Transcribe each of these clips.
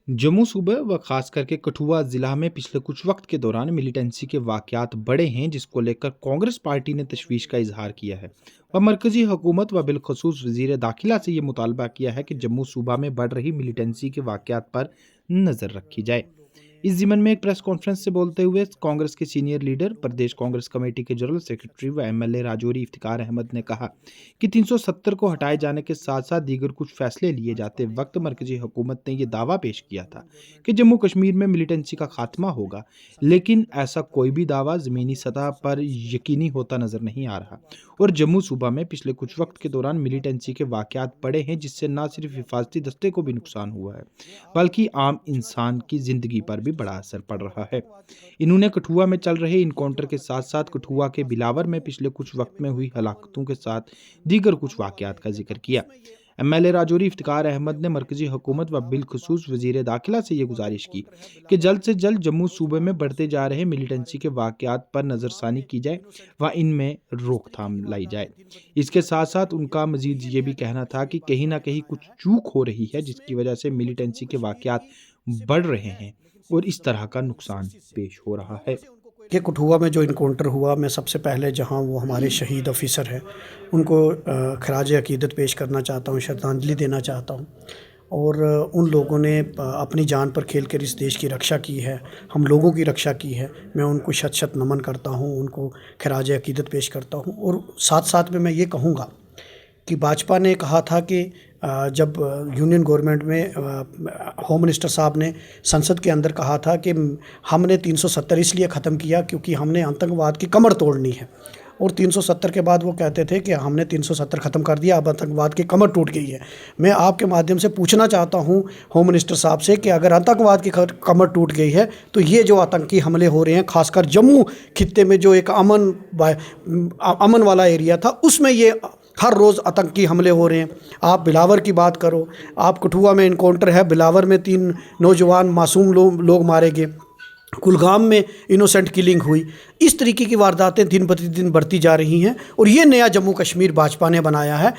जम्मू सूबे व खास करके कठुआ जिला में पिछले कुछ वक्त के दौरान मिलिटेंसी के वाकयात बढ़े हैं, जिसको लेकर कांग्रेस पार्टी ने तशवीश का इजहार किया है। वह मरकजी हुकूमत व बिलखसूस वजीर दाखिला से ये मुतालबा किया है कि जम्मू सूबा में बढ़ रही मिलिटेंसी के वाकयात पर नजर रखी जाए। इस जिमन में एक प्रेस कॉन्फ्रेंस से बोलते हुए कांग्रेस के सीनियर लीडर, प्रदेश कांग्रेस कमेटी के जनरल सेक्रेटरी व एमएलए राजौरी इफ्तिकार अहमद ने कहा कि 370 को हटाए जाने के साथ साथ दीगर कुछ फैसले लिए जाते वक्त मरकजी हुकूमत ने यह दावा पेश किया था कि जम्मू कश्मीर में मिलिटेंसी का खात्मा होगा, लेकिन ऐसा कोई भी दावा ज़मीनी सतह पर यकीनी होता नजर नहीं आ रहा। और जम्मू सूबा में पिछले कुछ वक्त के दौरान मिलिटेंसी के वाकयात बढ़े हैं, जिससे न सिर्फ हिफाजती दस्ते को भी नुकसान हुआ है, बल्कि आम इंसान की जिंदगी पर भी बड़ा असर पड़ रहा है। इन्होंने कठुआ में चल रहे इनकाउंटर के साथ साथ कठुआ के बिलावर में पिछले कुछ वक्त में हुई हलाकतों के साथ दीगर कुछ वाकयात का जिक्र किया। एमएलए राजौरी इफ्तिकार अहमद ने मरकजी हुकूमत व बिलखसूस वजीर दाखिला से ये गुजारिश की कि जल्द से जल्द जम्मू सूबे में बढ़ते जा रहे मिलिटेंसी के वाकयात पर नज़रसानी की जाए व इनमें रोकथाम लाई जाए। इसके साथ साथ उनका मजीद ये भी कहना था कि कहीं ना कहीं कुछ चूक हो रही है, जिसकी वजह से मिलिटेंसी के वाकयात बढ़ रहे हैं और इस तरह का नुकसान पेश हो रहा है। ये कठुआ में जो इनकाउंटर हुआ, मैं सबसे पहले जहां वो हमारे शहीद ऑफिसर हैं उनको खराज अकीदत पेश करना चाहता हूं, श्रद्धांजलि देना चाहता हूं। और उन लोगों ने अपनी जान पर खेल कर इस देश की रक्षा की है, हम लोगों की रक्षा की है। मैं उनको शत शत नमन करता हूं, उनको खराज अकीदत पेश करता हूं। और साथ साथ में मैं ये कहूँगा कि भाजपा ने कहा था कि जब यूनियन गवर्नमेंट में होम मिनिस्टर साहब ने संसद के अंदर कहा था कि हमने 370 इसलिए ख़त्म किया क्योंकि हमने आतंकवाद की कमर तोड़नी है। और 370 के बाद वो कहते थे कि हमने 370 ख़त्म कर दिया, अब आतंकवाद की कमर टूट गई है। मैं आपके माध्यम से पूछना चाहता हूँ होम मिनिस्टर साहब से कि अगर आतंकवाद की कमर टूट गई है तो ये जो आतंकी हमले हो रहे हैं, खासकर जम्मू खित्ते में जो एक अमन वाला एरिया था, उसमें ये हर रोज़ आतंकी हमले हो रहे हैं। आप बिलावर की बात करो, आप कठुआ में इनकाउंटर है, बिलावर में 3 नौजवान मासूम लोग मारे गए, कुलगाम में इनोसेंट किलिंग हुई। इस तरीके की वारदातें दिन प्रतिदिन बढ़ती जा रही हैं। और ये नया जम्मू कश्मीर भाजपा ने बनाया है,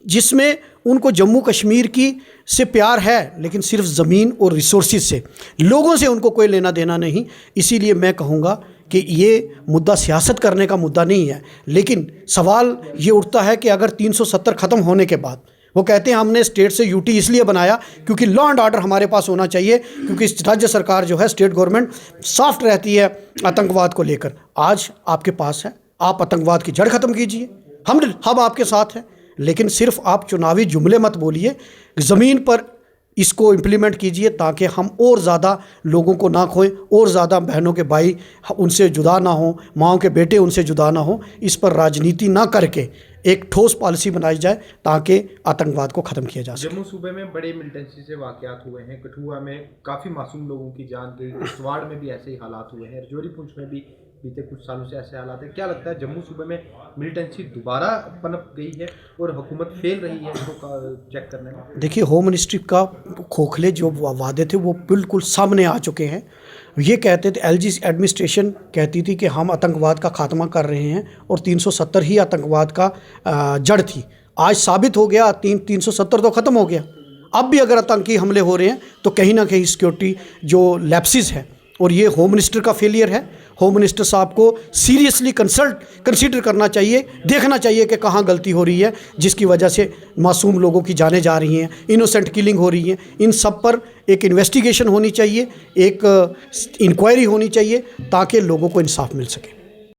जिसमें उनको जम्मू कश्मीर की से प्यार है, लेकिन सिर्फ ज़मीन और रिसोर्सेज से, लोगों से उनको कोई लेना देना नहीं। इसीलिए मैं कहूँगा कि ये मुद्दा सियासत करने का मुद्दा नहीं है, लेकिन सवाल ये उठता है कि अगर 370 ख़त्म होने के बाद वो कहते हैं हमने स्टेट से यूटी इसलिए बनाया क्योंकि लॉ एंड ऑर्डर हमारे पास होना चाहिए, क्योंकि राज्य सरकार जो है, स्टेट गवर्नमेंट सॉफ्ट रहती है आतंकवाद को लेकर। आज आपके पास है, आप आतंकवाद की जड़ ख़त्म कीजिए, हम आपके साथ हैं। लेकिन सिर्फ आप चुनावी जुमले मत बोलिए, ज़मीन पर इसको इम्प्लीमेंट कीजिए ताकि हम और ज़्यादा लोगों को ना खोएं, और ज़्यादा बहनों के भाई उनसे जुदा ना हो, माँओं के बेटे उनसे जुदा ना हो। इस पर राजनीति ना करके एक ठोस पॉलिसी बनाई जाए ताकि आतंकवाद को ख़त्म किया जा सके। जम्मू सूबे में बड़े मिलिटेंसी से वाकयात हुए हैं, कठुआ में काफ़ी मासूम लोगों की जान गई, किश्तवाड़ में भी ऐसे ही हालात हुए हैं, राजौरी पुंछ में भी बीते कुछ सालों से ऐसे हालात हैं। क्या लगता है जम्मू सूबे में मिलिटेंसी दोबारा पनप गई है और हुकूमत फेल रही है इसको चेक करने में? देखिए, होम मिनिस्ट्री का खोखले जो वादे थे वो बिल्कुल सामने आ चुके हैं। ये कहते थे, एलजी एडमिनिस्ट्रेशन कहती थी कि हम आतंकवाद का खात्मा कर रहे हैं और 370 ही आतंकवाद का जड़ थी। आज साबित हो गया 370 तो ख़त्म हो गया। अब भी अगर आतंकी हमले हो रहे हैं तो कहीं ना कहीं सिक्योरिटी जो लैप्सेस है, और ये होम मिनिस्टर का फेलियर है। होम मिनिस्टर साहब को सीरियसली कंसीडर करना चाहिए, देखना चाहिए कि कहाँ गलती हो रही है, जिसकी वजह से मासूम लोगों की जानें जा रही हैं, इनोसेंट किलिंग हो रही है। इन सब पर एक इन्वेस्टिगेशन होनी चाहिए, एक इंक्वायरी होनी चाहिए ताकि लोगों को इंसाफ मिल सके।